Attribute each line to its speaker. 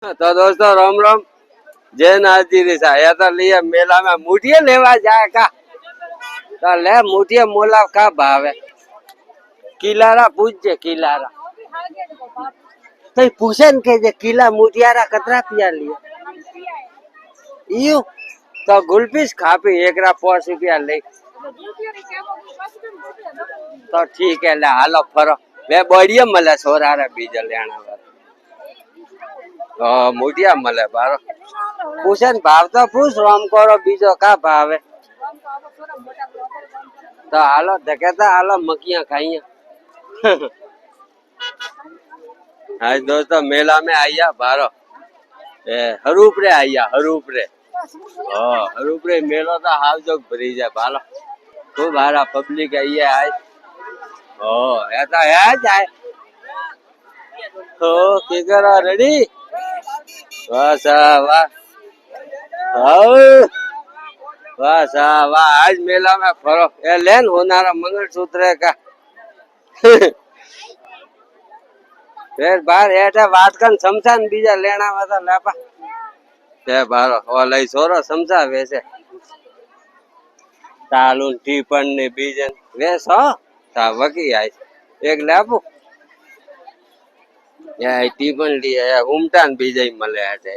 Speaker 1: तो दोस्तों राम राम जय नाथजी आया तो लिया मेला में मुठिया लेवा जाए का तो ले मुठिया मोला का भाव है किलारा पूछे किलारा तो पूछे न के जे किला मुठियारा कतरा पिया लिया यू तो गुलपीस खापी एक रा 5 रुपया ले तो ठीक है ले हालो फरो वे बढ़िया मले छोरा रे बीजा लेना मुठिया मले बारो पूछे भाव तो पूछ राम करो बीजो का भाव है तो हालो कहता हालो मक्खियां खाइया आज दोस्तों मेला में आइया बारो हरूपरे आइया हरूपरे हरूपरे मेलो तो हाल जो भरी जाए बालो खूब हारा पब्लिक आई है आज ऐसा है जाए की करो रेडी वाह वाह वाह वाह आज मेला में फरो ये लेन होनारा मंगलसूत्र का फिर बार ऐसा बात कर समसान बीजा लेना वाला लापा ते बारो ओ लई छोरो समझा वैसे तालून टीपन ने बीजन वैसो ता वकी आई एक लापू या टीपन लिया या उमटान बीजा ही मले आते